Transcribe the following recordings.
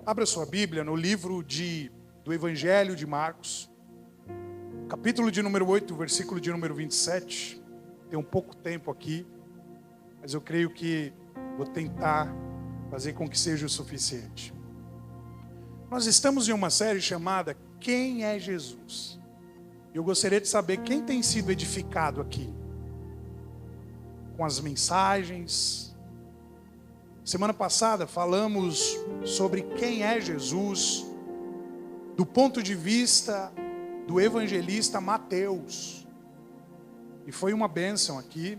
Abra sua Bíblia no livro do Evangelho de Marcos, capítulo de número 8, versículo de número 27. Tem um pouco tempo aqui, mas eu creio que vou tentar fazer com que seja o suficiente. Nós estamos em uma série chamada Quem é Jesus? Eu gostaria de saber quem tem sido edificado aqui com as mensagens. Semana passada falamos sobre quem é Jesus do ponto de vista do evangelista Mateus. E foi uma bênção aqui.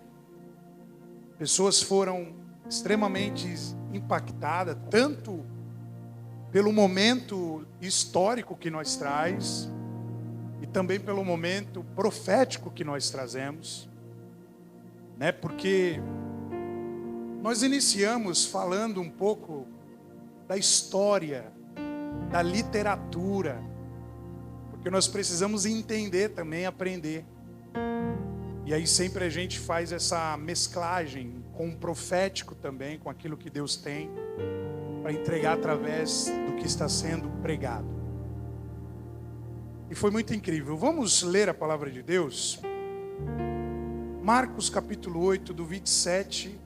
Pessoas foram extremamente impactadas, tanto pelo momento histórico que nós traz, e também pelo momento profético que nós trazemos, né? Porque nós iniciamos falando um pouco da história, da literatura, porque nós precisamos entender também, aprender. E aí sempre a gente faz essa mesclagem com o profético também, com aquilo que Deus tem para entregar através do que está sendo pregado. E foi muito incrível. Vamos ler a palavra de Deus? Marcos capítulo 8, do 27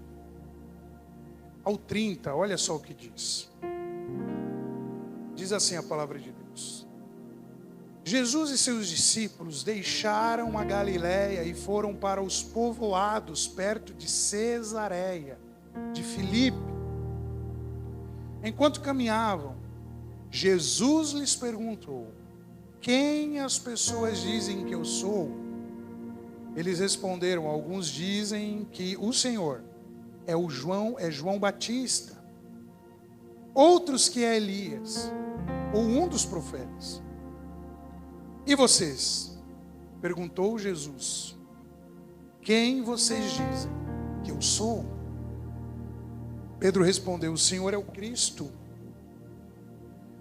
ao 30, olha só o que diz. Diz assim a palavra de Deus: Jesus e seus discípulos deixaram a Galiléia e foram para os povoados perto de Cesareia de Filipe. Enquanto caminhavam, Jesus lhes perguntou: quem as pessoas dizem que eu sou? Eles responderam: alguns dizem que o Senhor é João Batista, outros que é Elias, ou um dos profetas. E vocês? Perguntou Jesus: quem vocês dizem que eu sou? Pedro respondeu: o Senhor é o Cristo.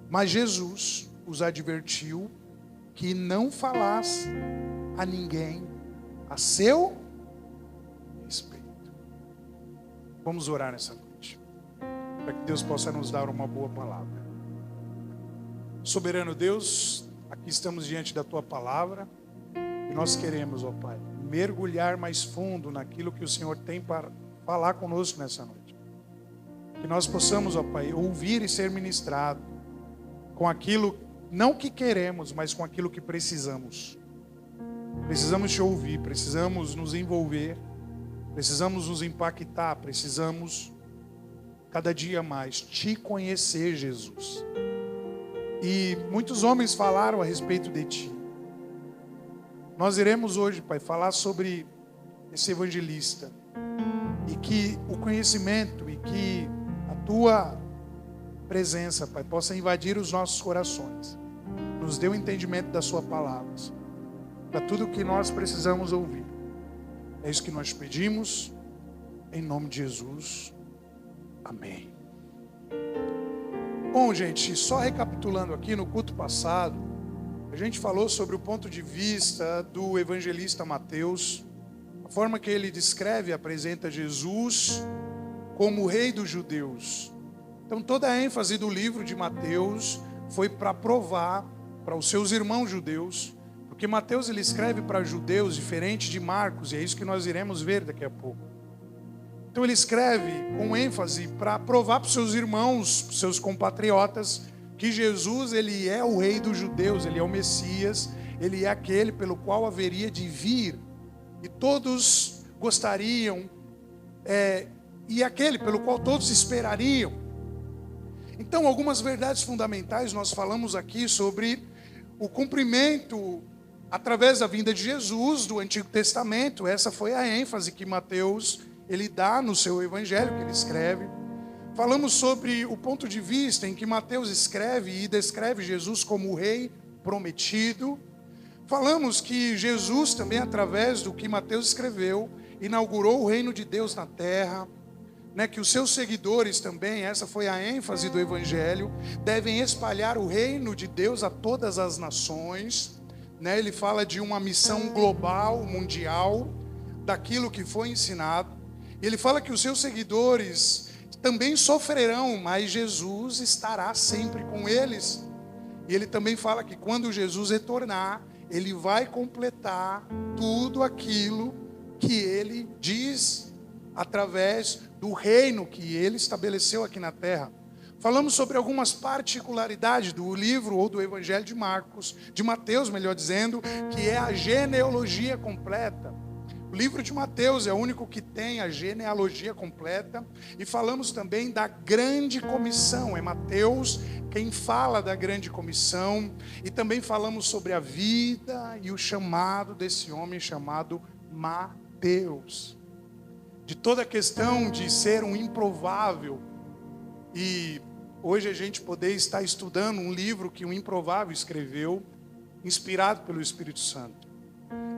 Mas Jesus os advertiu que não falasse a ninguém a seu respeito. Vamos orar nessa noite, para que Deus possa nos dar uma boa palavra. Soberano Deus, aqui estamos diante da Tua palavra, e nós queremos, ó Pai, mergulhar mais fundo naquilo que o Senhor tem para falar conosco nessa noite. Que nós possamos, ó Pai, ouvir e ser ministrado com aquilo, não que queremos, mas com aquilo que precisamos. Precisamos te ouvir, precisamos nos envolver, precisamos nos impactar, precisamos cada dia mais te conhecer, Jesus. E muitos homens falaram a respeito de ti. Nós iremos hoje, Pai, falar sobre esse evangelista, e que o conhecimento e que a tua presença, Pai, possa invadir os nossos corações. Nos dê o entendimento da sua palavra, para tudo o que nós precisamos ouvir. É isso que nós pedimos, em nome de Jesus. Amém. Bom, gente, só recapitulando aqui, no culto passado, a gente falou sobre o ponto de vista do evangelista Mateus, a forma que ele descreve e apresenta Jesus como o rei dos judeus. Então toda a ênfase do livro de Mateus foi para provar para os seus irmãos judeus, porque Mateus ele escreve para judeus diferente de Marcos, e é isso que nós iremos ver daqui a pouco. Então ele escreve com ênfase para provar para os seus irmãos, para os seus compatriotas, que Jesus ele é o rei dos judeus, ele é o Messias, ele é aquele pelo qual haveria de vir, e todos gostariam, e aquele pelo qual todos esperariam. Então algumas verdades fundamentais nós falamos aqui sobre o cumprimento através da vinda de Jesus do Antigo Testamento. Essa foi a ênfase que Mateus ele dá no seu evangelho que ele escreve. Falamos sobre o ponto de vista em que Mateus escreve e descreve Jesus como o rei prometido. Falamos que Jesus também, através do que Mateus escreveu, inaugurou o reino de Deus na terra, né? Que os seus seguidores também, essa foi a ênfase do evangelho, devem espalhar o reino de Deus a todas as nações, né? Ele fala de uma missão global, mundial, daquilo que foi ensinado. Ele fala que os seus seguidores também sofrerão, mas Jesus estará sempre com eles. E ele também fala que quando Jesus retornar, ele vai completar tudo aquilo que ele diz através do reino que ele estabeleceu aqui na terra. Falamos sobre algumas particularidades do livro ou do Evangelho de Marcos, de Mateus, melhor dizendo, que é a genealogia completa. O livro de Mateus é o único que tem a genealogia completa. E falamos também da grande comissão. É Mateus quem fala da grande comissão. E também falamos sobre a vida e o chamado desse homem chamado Mateus. De toda a questão de ser um improvável. E hoje a gente poder estar estudando um livro que um improvável escreveu, inspirado pelo Espírito Santo.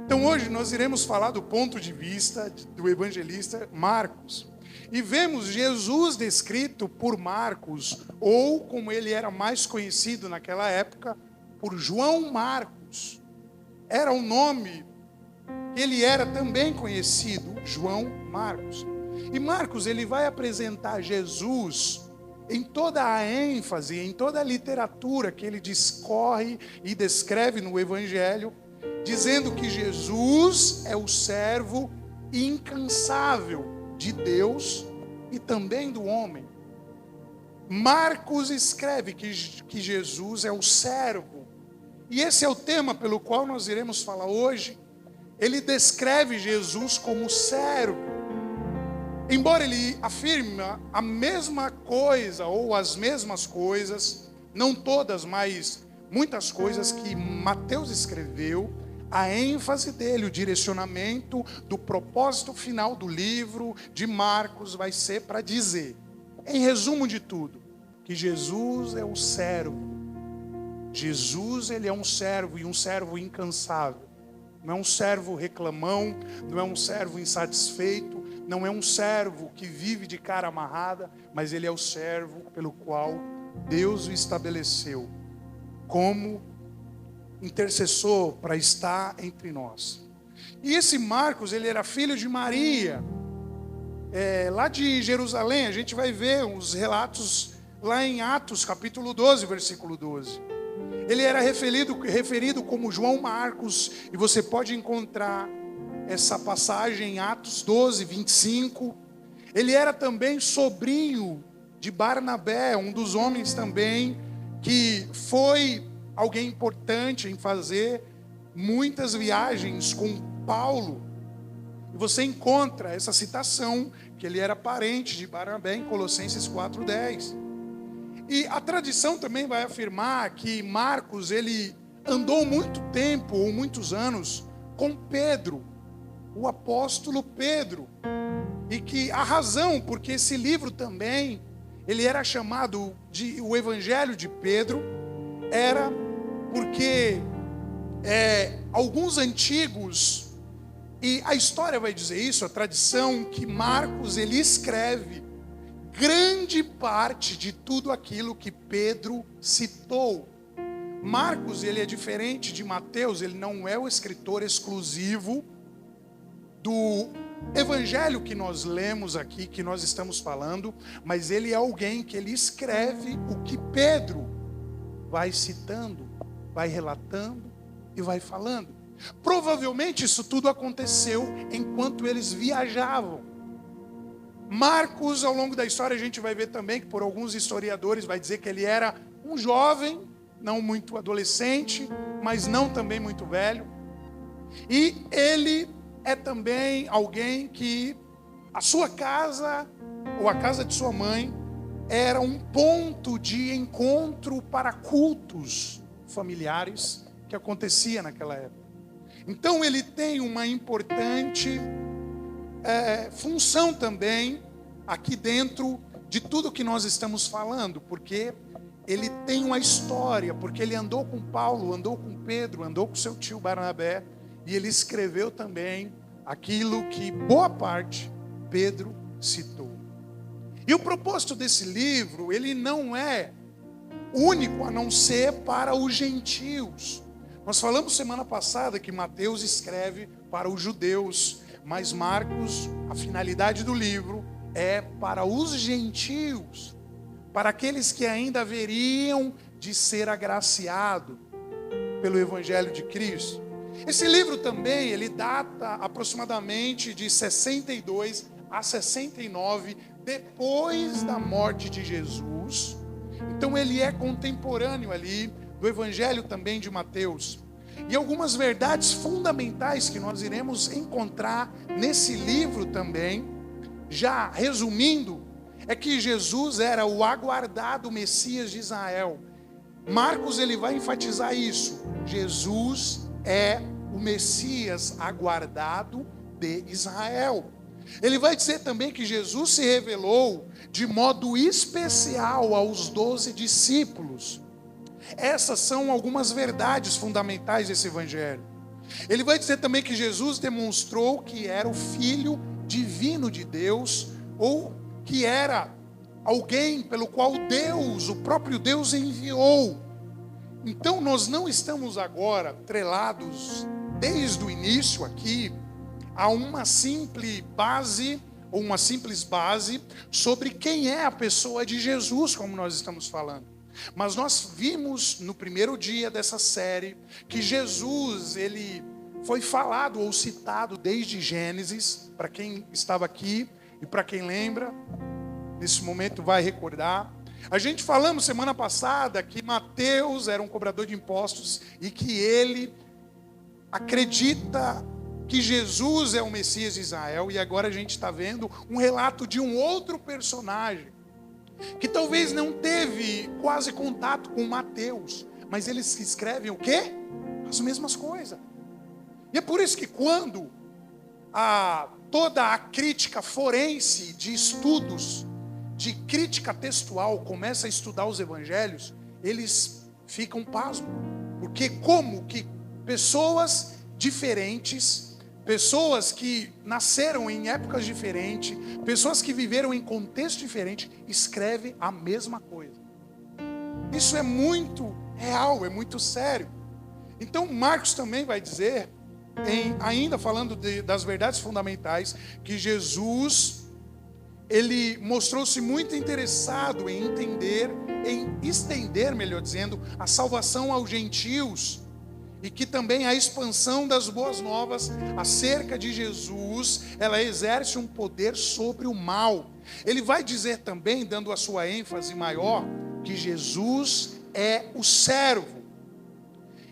Então hoje nós iremos falar do ponto de vista do evangelista Marcos. E vemos Jesus descrito por Marcos, ou como ele era mais conhecido naquela época, por João Marcos. Era o nome que ele era também conhecido, João Marcos. E Marcos ele vai apresentar Jesus em toda a ênfase, em toda a literatura que ele discorre e descreve no Evangelho, dizendo que Jesus é o servo incansável de Deus e também do homem. Marcos escreve que Jesus é o servo. E esse é o tema pelo qual nós iremos falar hoje. Ele descreve Jesus como servo. Embora ele afirme a mesma coisa ou as mesmas coisas, não todas, mas muitas coisas que Mateus escreveu, a ênfase dele, o direcionamento do propósito final do livro de Marcos vai ser para dizer, em resumo de tudo, que Jesus é o servo. Jesus ele é um servo e um servo incansável. Não é um servo reclamão, não é um servo insatisfeito, não é um servo que vive de cara amarrada, mas ele é o servo pelo qual Deus o estabeleceu como intercessor para estar entre nós. E esse Marcos, ele era filho de Maria, lá de Jerusalém. A gente vai ver uns relatos lá em Atos capítulo 12, versículo 12. Ele era referido como João Marcos, e você pode encontrar essa passagem em Atos 12, 25. Ele era também sobrinho de Barnabé, um dos homens também que foi alguém importante em fazer muitas viagens com Paulo. E você encontra essa citação, que ele era parente de Barnabé em Colossenses 4:10. E a tradição também vai afirmar que Marcos, ele andou muito tempo, ou muitos anos, com Pedro, o apóstolo Pedro. E que a razão, porque esse livro também, ele era chamado de o Evangelho de Pedro, era porque alguns antigos, e a história vai dizer isso, a tradição, que Marcos, ele escreve grande parte de tudo aquilo que Pedro citou. Marcos, ele é diferente de Mateus, ele não é o escritor exclusivo do evangelho que nós lemos aqui, que nós estamos falando, mas ele é alguém que ele escreve o que Pedro vai citando, vai relatando e vai falando. Provavelmente isso tudo aconteceu enquanto eles viajavam. Marcos, ao longo da história, a gente vai ver também que por alguns historiadores vai dizer que ele era um jovem, não muito adolescente, mas não também muito velho. E ele é também alguém que a sua casa, ou a casa de sua mãe, era um ponto de encontro para cultos familiares que acontecia naquela época. Então ele tem uma importante função também aqui dentro de tudo que nós estamos falando, porque ele tem uma história, porque ele andou com Paulo, andou com Pedro, andou com seu tio Barnabé, e ele escreveu também aquilo que boa parte Pedro citou. E o propósito desse livro, ele não é único a não ser para os gentios. Nós falamos semana passada que Mateus escreve para os judeus, mas Marcos, a finalidade do livro é para os gentios, para aqueles que ainda haveriam de ser agraciados pelo Evangelho de Cristo. Esse livro também, ele data aproximadamente de 62 a 69 depois da morte de Jesus. Então ele é contemporâneo ali do Evangelho também de Mateus. E algumas verdades fundamentais que nós iremos encontrar nesse livro também, já resumindo, é que Jesus era o aguardado Messias de Israel. Marcos ele vai enfatizar isso. Jesus é o Messias aguardado de Israel. Ele vai dizer também que Jesus se revelou de modo especial aos 12 discípulos. Essas são algumas verdades fundamentais desse evangelho. Ele vai dizer também que Jesus demonstrou que era o Filho divino de Deus, ou que era alguém pelo qual Deus, o próprio Deus, enviou. Então nós não estamos agora atrelados desde o início aqui a uma simples base sobre quem é a pessoa de Jesus, como nós estamos falando. Mas nós vimos no primeiro dia dessa série que Jesus, ele foi falado ou citado desde Gênesis, para quem estava aqui e para quem lembra, nesse momento vai recordar. A gente falamos semana passada que Mateus era um cobrador de impostos e que ele acredita que Jesus é o Messias de Israel, e agora a gente está vendo um relato de um outro personagem, que talvez não teve quase contato com Mateus, mas eles escrevem o quê? As mesmas coisas. E é por isso que quando toda a crítica forense de estudos, de crítica textual, começa a estudar os evangelhos, eles ficam pasmos. Porque como que pessoas diferentes, pessoas que nasceram em épocas diferentes, pessoas que viveram em contexto diferente, escrevem a mesma coisa. Isso é muito real, é muito sério. Então Marcos também vai dizer, ainda falando das verdades fundamentais, que Jesus, ele mostrou-se muito interessado em estender, melhor dizendo, a salvação aos gentios, e que também a expansão das boas novas acerca de Jesus, ela exerce um poder sobre o mal. Ele vai dizer também, dando a sua ênfase maior, que Jesus é o servo.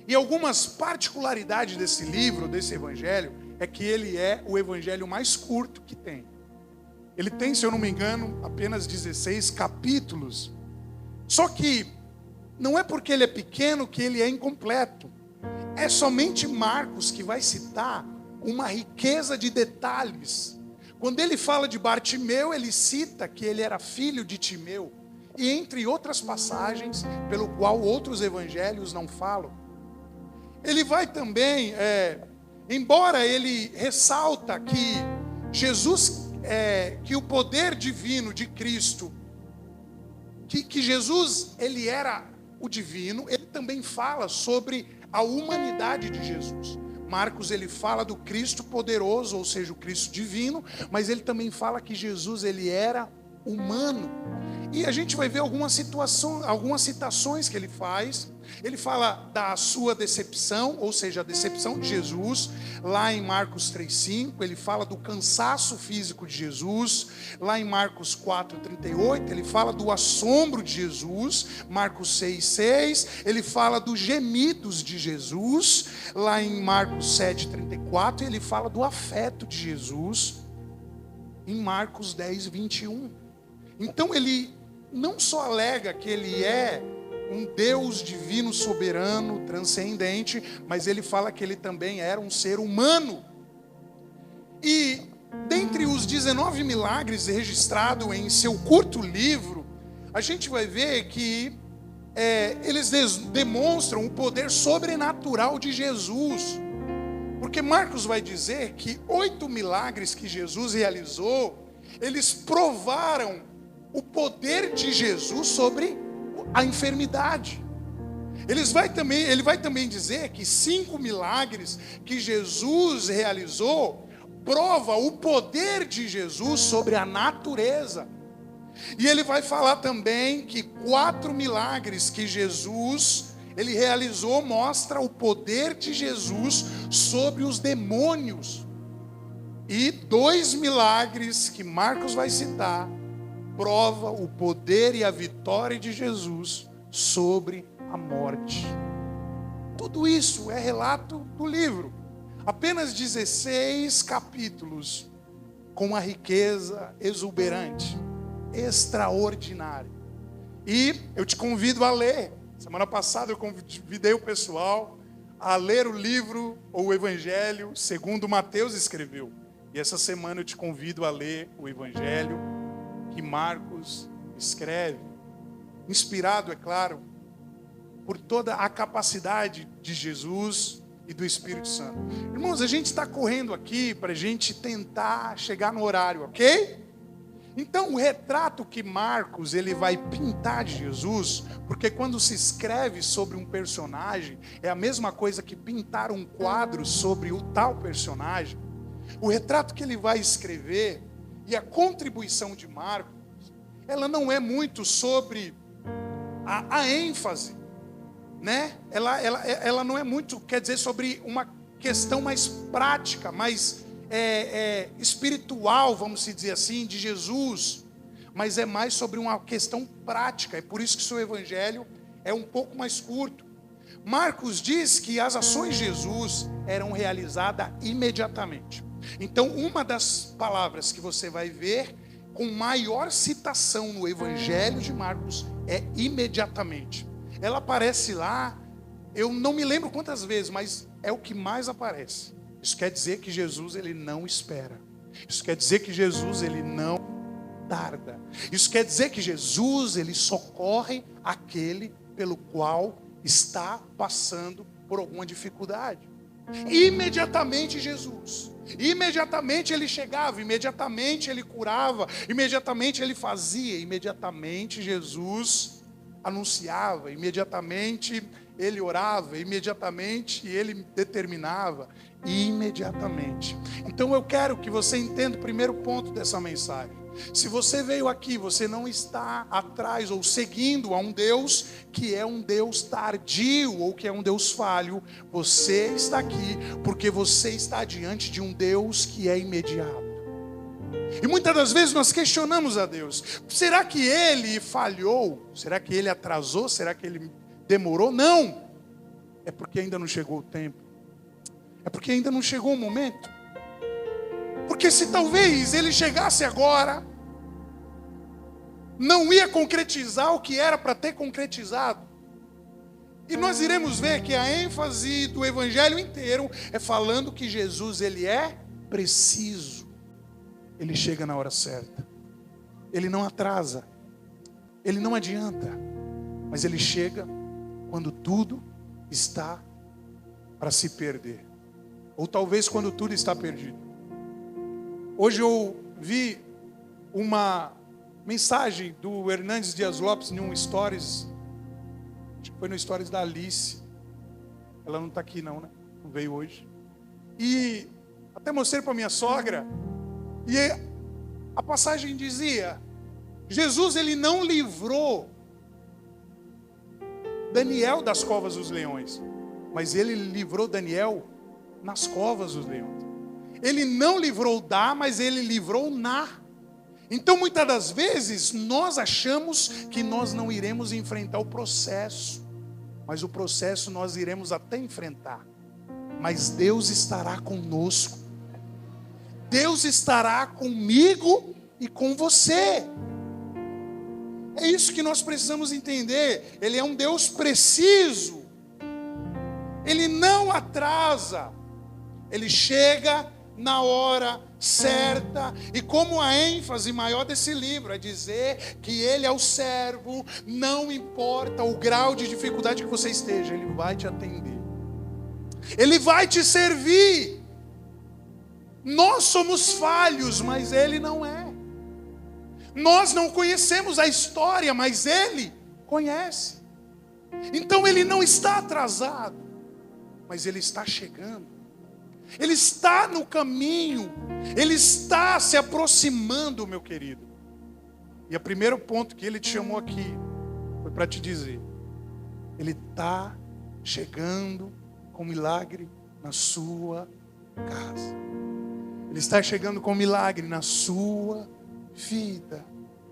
E algumas particularidades desse livro, desse evangelho, é que ele é o evangelho mais curto que tem. Ele tem, se eu não me engano, apenas 16 capítulos. Só que não é porque ele é pequeno que ele é incompleto. É somente Marcos que vai citar uma riqueza de detalhes. Quando ele fala de Bartimeu, ele cita que ele era filho de Timeu. E entre outras passagens, pelo qual outros evangelhos não falam. Ele vai também, embora ele ressalta que Jesus, que o poder divino de Cristo, que Jesus, ele era o divino, ele também fala sobre a humanidade de Jesus. Marcos, ele fala do Cristo poderoso, ou seja, o Cristo divino, mas ele também fala que Jesus, ele era humano. E a gente vai ver algumas citações que ele faz. Ele fala da sua decepção, ou seja, a decepção de Jesus, lá em Marcos 3,5. Ele fala do cansaço físico de Jesus. Lá em Marcos 4,38, ele fala do assombro de Jesus. Marcos 6,6, ele fala dos gemidos de Jesus. Lá em Marcos 7,34, ele fala do afeto de Jesus. Em Marcos 10,21. Então ele não só alega que ele é um Deus divino, soberano, transcendente, mas ele fala que ele também era um ser humano. E dentre os 19 milagres registrados em seu curto livro, a gente vai ver que eles demonstram o poder sobrenatural de Jesus. Porque Marcos vai dizer que 8 milagres que Jesus realizou, eles provaram o poder de Jesus sobre a enfermidade. Ele vai também dizer que 5 milagres que Jesus realizou prova o poder de Jesus sobre a natureza. E ele vai falar também que 4 milagres que Jesus ele realizou mostra o poder de Jesus sobre os demônios. E 2 milagres que Marcos vai citar prova o poder e a vitória de Jesus sobre a morte. Tudo isso é relato do livro. Apenas 16 capítulos com uma riqueza exuberante, extraordinária. E eu te convido a ler. Semana passada eu convidei o pessoal a ler o livro ou o Evangelho segundo Mateus escreveu. E essa semana eu te convido a ler o Evangelho que Marcos escreve, inspirado, é claro, por toda a capacidade de Jesus e do Espírito Santo. Irmãos, a gente está correndo aqui para a gente tentar chegar no horário, ok? Então o retrato que Marcos ele vai pintar de Jesus, porque quando se escreve sobre um personagem, é a mesma coisa que pintar um quadro sobre o tal personagem. O retrato que ele vai escrever e a contribuição de Marcos, ela não é muito sobre a ênfase, né? Ela não é muito, quer dizer, sobre uma questão mais prática, mais espiritual, vamos dizer assim, de Jesus, mas é mais sobre uma questão prática. É por isso que seu evangelho é um pouco mais curto. Marcos diz que as ações de Jesus eram realizadas imediatamente. Então, uma das palavras que você vai ver com maior citação no Evangelho de Marcos é imediatamente. Ela aparece lá, eu não me lembro quantas vezes, mas é o que mais aparece. Isso quer dizer que Jesus ele não espera. Isso quer dizer que Jesus ele não tarda. Isso quer dizer que Jesus ele socorre aquele pelo qual está passando por alguma dificuldade. Imediatamente Jesus, imediatamente ele chegava, imediatamente ele curava, imediatamente ele fazia, imediatamente Jesus anunciava, imediatamente ele orava, imediatamente ele determinava, imediatamente. Então eu quero que você entenda o primeiro ponto dessa mensagem. Se você veio aqui, você não está atrás ou seguindo a um Deus que é um Deus tardio ou que é um Deus falho. Você está aqui porque você está diante de um Deus que é imediato. E muitas das vezes nós questionamos a Deus. Será que Ele falhou? Será que Ele atrasou? Será que Ele demorou? Não. É porque ainda não chegou o tempo. É porque ainda não chegou o momento. Porque se talvez ele chegasse agora, não ia concretizar o que era para ter concretizado. E nós iremos ver que a ênfase do evangelho inteiro é falando que Jesus ele é preciso. Ele chega na hora certa. Ele não atrasa. Ele não adianta. Mas ele chega quando tudo está para se perder. Ou talvez quando tudo está perdido. Hoje eu vi uma mensagem do Hernandes Dias Lopes em um stories, acho que foi no stories da Alice. Ela não está aqui não, né? Não veio hoje. E até mostrei para minha sogra, e a passagem dizia, Jesus ele não livrou Daniel das covas dos leões, mas ele livrou Daniel nas covas dos leões. Ele não livrou da, mas ele livrou na. Então muitas das vezes nós achamos que nós não iremos enfrentar o processo, mas o processo nós iremos até enfrentar. Mas Deus estará conosco. Deus estará comigo e com você. É isso que nós precisamos entender. Ele é um Deus preciso. Ele não atrasa. Ele chega na hora certa. E como a ênfase maior desse livro é dizer que ele é o servo, não importa o grau de dificuldade que você esteja, ele vai te atender. Ele vai te servir. Nós somos falhos, mas ele não é. Nós não conhecemos a história, mas ele conhece. Então ele não está atrasado, mas ele está chegando. Ele está no caminho. Ele está se aproximando, meu querido. E o primeiro ponto que ele te chamou aqui foi para te dizer: ele está chegando com milagre na sua casa. Ele está chegando com milagre na sua vida.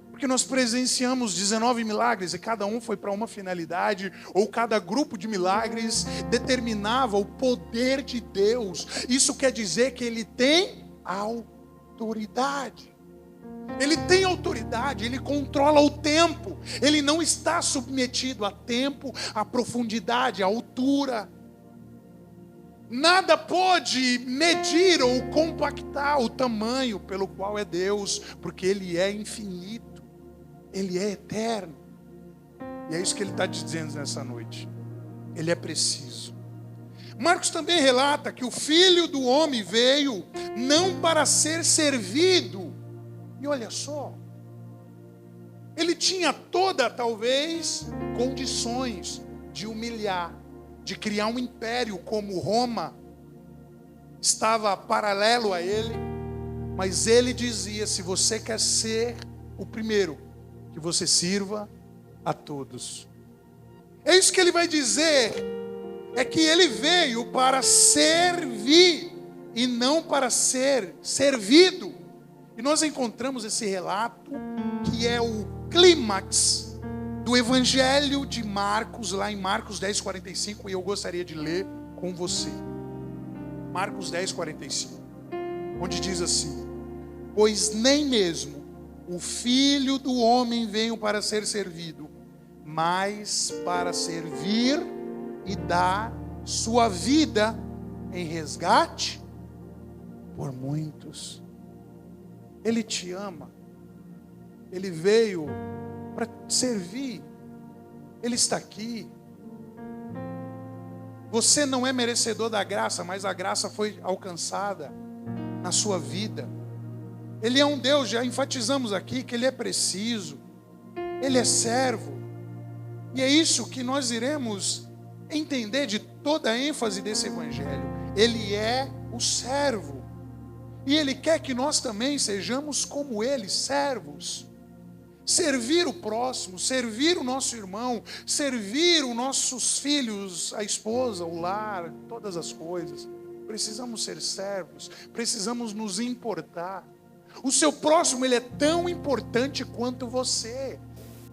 Porque nós presenciamos 19 milagres e cada um foi para uma finalidade, ou cada grupo de milagres determinava o poder de Deus. Isso quer dizer que ele tem autoridade. Ele tem autoridade, ele controla o tempo. Ele não está submetido a tempo, a profundidade, a altura. Nada pode medir ou compactar o tamanho pelo qual é Deus, porque ele é infinito. Ele é eterno. E é isso que ele está te dizendo nessa noite. Ele é preciso. Marcos também relata que o Filho do Homem veio não para ser servido. E olha só, ele tinha talvez, condições de humilhar, de criar um império como Roma estava paralelo a ele. Mas ele dizia: se você quer ser o primeiro, que você sirva a todos. É isso que ele vai dizer, é que ele veio para servir e não para ser servido. E nós encontramos esse relato que é o clímax do Evangelho de Marcos, lá em Marcos 10:45, e eu gostaria de ler com você. Marcos 10:45, onde diz assim: pois nem mesmo o Filho do Homem veio para ser servido, mas para servir e dar sua vida em resgate por muitos. Ele te ama. Ele veio para servir. Ele está aqui. Você não é merecedor da graça, mas a graça foi alcançada na sua vida. Ele é um Deus, já enfatizamos aqui que ele é preciso, ele é servo. E é isso que nós iremos entender de toda a ênfase desse evangelho. Ele é o servo. E ele quer que nós também sejamos como ele, servos. Servir o próximo, servir o nosso irmão, servir os nossos filhos, a esposa, o lar, todas as coisas. Precisamos ser servos, precisamos nos importar. O seu próximo, ele é tão importante quanto você.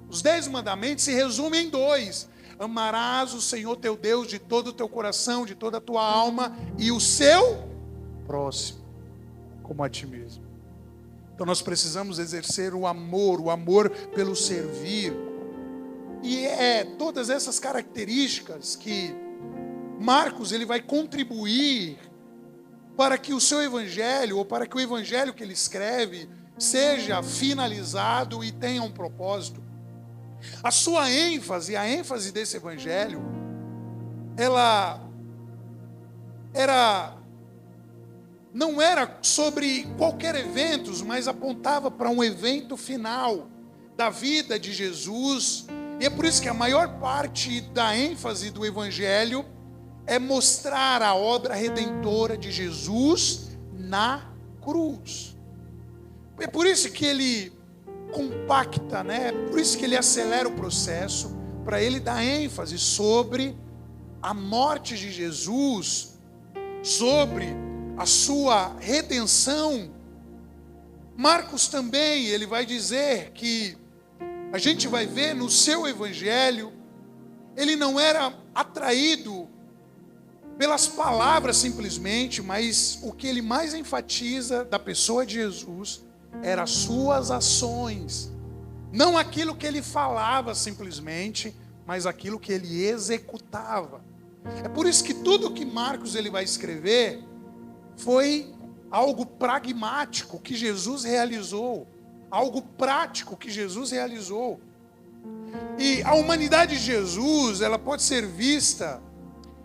Os 10 mandamentos se resumem em 2. Amarás o Senhor teu Deus de todo o teu coração, de toda a tua alma, e o seu próximo como a ti mesmo. Então nós precisamos exercer o amor pelo servir. E é todas essas características que Marcos ele vai contribuir para que o seu evangelho, ou para que o evangelho que ele escreve, seja finalizado e tenha um propósito. A sua ênfase, a ênfase desse evangelho, ela não era sobre qualquer evento, mas apontava para um evento final da vida de Jesus. E é por isso que a maior parte da ênfase do evangelho é mostrar a obra redentora de Jesus na cruz. É por isso que ele compacta, né? Por isso que ele acelera o processo, para ele dar ênfase sobre a morte de Jesus, sobre a sua redenção. Marcos também, ele vai dizer que a gente vai ver no seu evangelho, ele não era atraído pelas palavras simplesmente, mas o que ele mais enfatiza da pessoa de Jesus eram as suas ações. Não aquilo que ele falava simplesmente, mas aquilo que ele executava. É por isso que tudo que Marcos ele vai escrever foi algo pragmático que Jesus realizou, algo prático que Jesus realizou. E a humanidade de Jesus, ela pode ser vista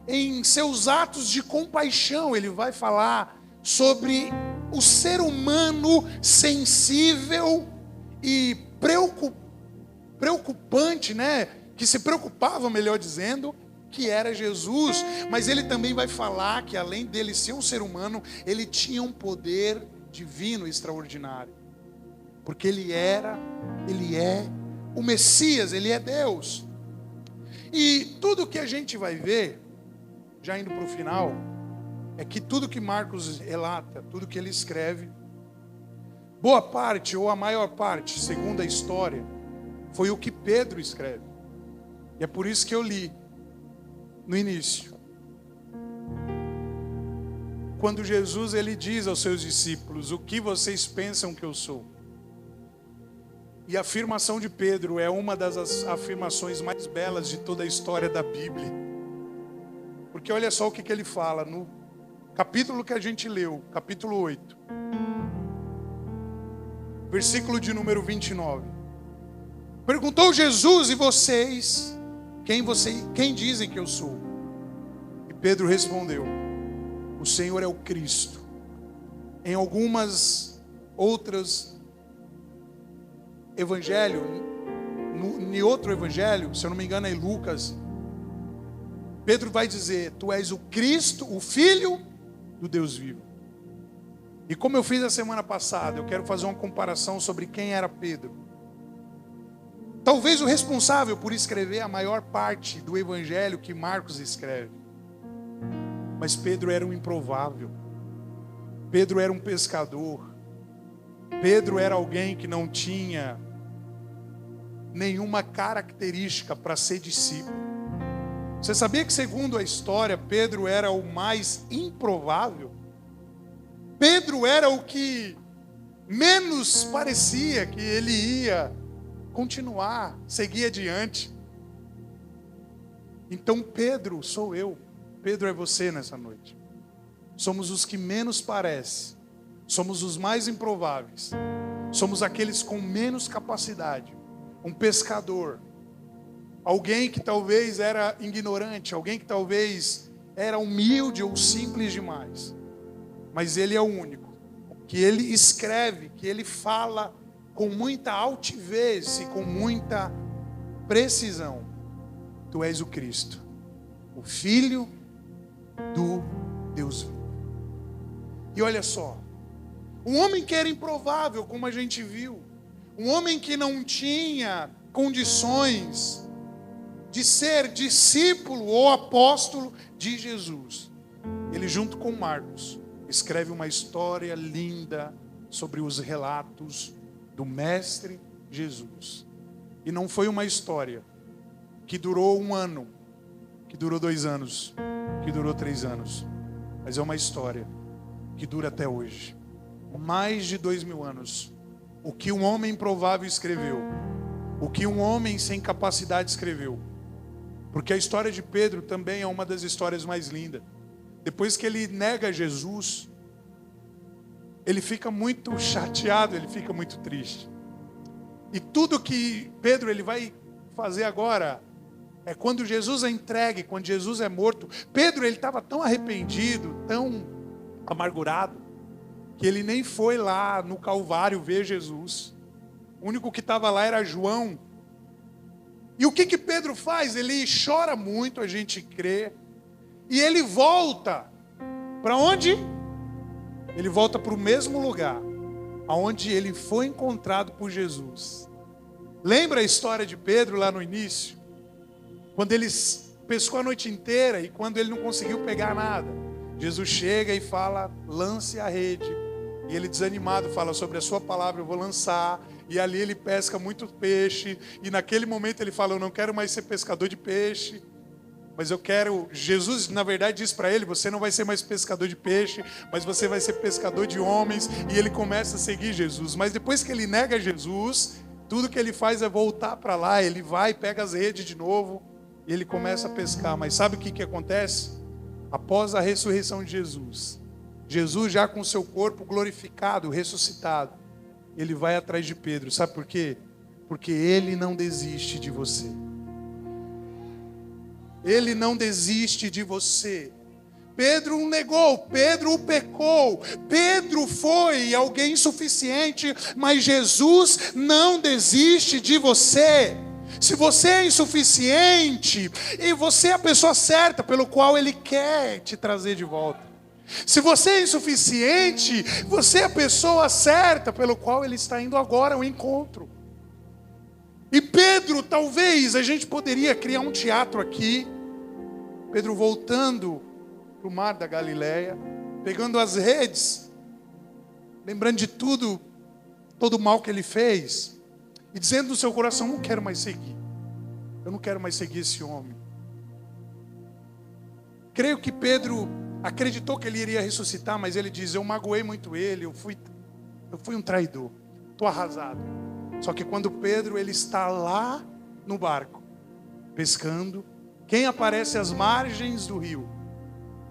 em seus atos de compaixão. Ele vai falar sobre o ser humano sensível e preocupante, né? Que se preocupava, melhor dizendo, que era Jesus, mas ele também vai falar que além dele ser um ser humano, ele tinha um poder divino extraordinário. Porque ele é o Messias, ele é Deus. E tudo que a gente vai ver, já indo para o final, é que tudo que Marcos relata, tudo que ele escreve, boa parte ou a maior parte, segundo a história, foi o que Pedro escreve. E é por isso que eu li no início. Quando Jesus ele diz aos seus discípulos: o que vocês pensam que eu sou? E a afirmação de Pedro é uma das afirmações mais belas de toda a história da Bíblia. Porque olha só o que ele fala no capítulo que a gente leu, capítulo 8. Versículo de número 29. Perguntou Jesus: e vocês? Quem dizem que eu sou? E Pedro respondeu: o Senhor é o Cristo. Em algumas outras evangelho, em outro evangelho, se eu não me engano é em Lucas, Pedro vai dizer: tu és o Cristo, o Filho do Deus vivo. E como eu fiz a semana passada, eu quero fazer uma comparação sobre quem era Pedro. Talvez o responsável por escrever a maior parte do evangelho que Marcos escreve. Mas Pedro era um improvável. Pedro era um pescador. Pedro era alguém que não tinha nenhuma característica para ser discípulo. Você sabia que, segundo a história, Pedro era o mais improvável? Pedro era o que menos parecia que ele ia continuar, seguir adiante. Então Pedro sou eu, Pedro é você nessa noite. Somos os que menos parecem, somos os mais improváveis, somos aqueles com menos capacidade. Um pescador, alguém que talvez era ignorante, alguém que talvez era humilde ou simples demais, mas ele é o único que ele escreve, que ele fala com muita altivez e com muita precisão: tu és o Cristo, o Filho do Deus vivo. E olha só, um homem que era improvável, como a gente viu, um homem que não tinha condições de ser discípulo ou apóstolo de Jesus, ele junto com Marcos escreve uma história linda sobre os relatos do Mestre Jesus. E não foi uma história que durou 1 ano, que durou 2 anos, que durou 3 anos, mas é uma história que dura até hoje. Mais de 2000 anos. O que um homem improvável escreveu, o que um homem sem capacidade escreveu. Porque a história de Pedro também é uma das histórias mais lindas. Depois que ele nega Jesus, ele fica muito chateado, ele fica muito triste. E tudo que Pedro ele vai fazer agora é quando Jesus é entregue, quando Jesus é morto. Pedro ele estava tão arrependido, tão amargurado, que ele nem foi lá no Calvário ver Jesus. O único que estava lá era João. E o que Pedro faz? Ele chora muito, a gente crê. E ele volta. Para onde? Ele volta para o mesmo lugar aonde ele foi encontrado por Jesus. Lembra a história de Pedro lá no início? Quando ele pescou a noite inteira e quando ele não conseguiu pegar nada, Jesus chega e fala: lance a rede. E ele desanimado fala: sobre a sua palavra eu vou lançar. E ali ele pesca muito peixe. E naquele momento ele fala: eu não quero mais ser pescador de peixe, mas eu quero... Jesus na verdade diz para ele: você não vai ser mais pescador de peixe, mas você vai ser pescador de homens. E ele começa a seguir Jesus. Mas depois que ele nega Jesus, tudo que ele faz é voltar para lá. Ele vai, pega as redes de novo e ele começa a pescar. Mas sabe o que acontece? Após a ressurreição de Jesus, Jesus já com seu corpo glorificado, ressuscitado, ele vai atrás de Pedro. Sabe por quê? Porque ele não desiste de você. Ele não desiste de você. Pedro o negou, Pedro o pecou, Pedro foi alguém insuficiente, mas Jesus não desiste de você. Se você é insuficiente, e você é a pessoa certa pelo qual Ele quer te trazer de volta. Se você é insuficiente, você é a pessoa certa pelo qual Ele está indo agora ao encontro. E Pedro, talvez a gente poderia criar um teatro aqui. Pedro voltando para o mar da Galileia, pegando as redes, lembrando de tudo, todo o mal que ele fez, e dizendo no seu coração: não quero mais seguir. Eu não quero mais seguir esse homem. Creio que Pedro acreditou que ele iria ressuscitar, mas ele diz: eu magoei muito ele, eu fui um traidor, estou arrasado. Só que quando Pedro ele está lá no barco, pescando, quem aparece às margens do rio?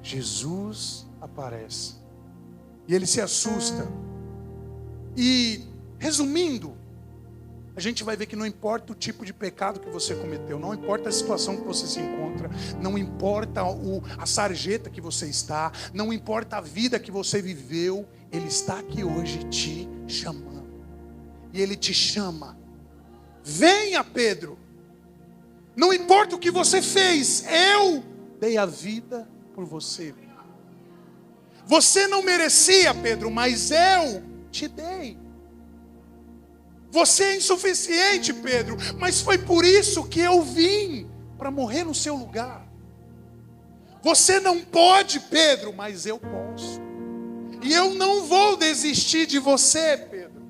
Jesus aparece. E ele se assusta. E, resumindo, a gente vai ver que não importa o tipo de pecado que você cometeu, não importa a situação que você se encontra, não importa a sarjeta que você está, não importa a vida que você viveu, Ele está aqui hoje te chamando. E Ele te chama: venha, Pedro. Não importa o que você fez, eu dei a vida por você. Você não merecia, Pedro, mas eu te dei. Você é insuficiente, Pedro, mas foi por isso que eu vim, para morrer no seu lugar. Você não pode, Pedro, mas eu posso. E eu não vou desistir de você, Pedro,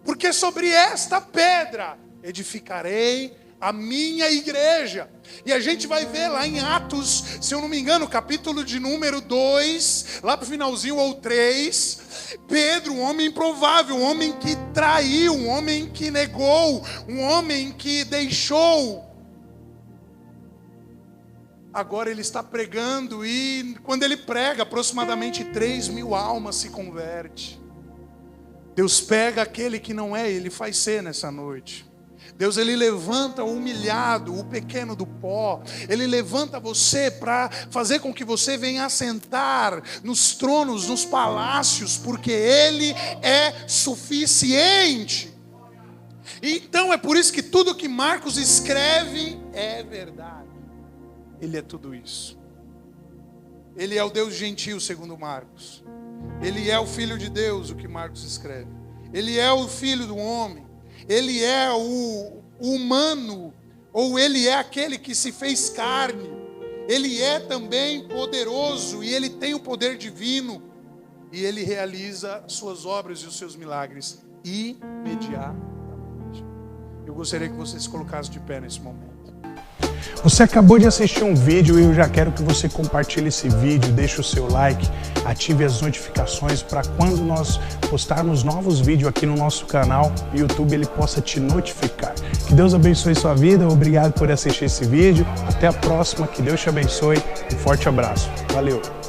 porque sobre esta pedra edificarei a minha igreja. E a gente vai ver lá em Atos, se eu não me engano, capítulo de número 2, lá para o finalzinho, ou 3, Pedro, um homem improvável, um homem que traiu, um homem que negou, um homem que deixou. Agora ele está pregando, e quando ele prega, aproximadamente 3.000 almas se convertem. Deus pega aquele que não é, Ele faz ser nessa noite. Deus, Ele levanta o humilhado, o pequeno do pó. Ele levanta você para fazer com que você venha assentar nos tronos, nos palácios, porque Ele é suficiente. Então é por isso que tudo que Marcos escreve é verdade. Ele é tudo isso. Ele é o Deus gentil, segundo Marcos. Ele é o Filho de Deus, o que Marcos escreve. Ele é o Filho do homem. Ele é o humano, ou Ele é aquele que se fez carne. Ele é também poderoso, e Ele tem o poder divino. E Ele realiza suas obras e os seus milagres imediatamente. Eu gostaria que você se colocasse de pé nesse momento. Você acabou de assistir um vídeo e eu já quero que você compartilhe esse vídeo, deixe o seu like, ative as notificações para quando nós postarmos novos vídeos aqui no nosso canal, o YouTube ele possa te notificar. Que Deus abençoe sua vida, obrigado por assistir esse vídeo, até a próxima, que Deus te abençoe, um forte abraço, valeu!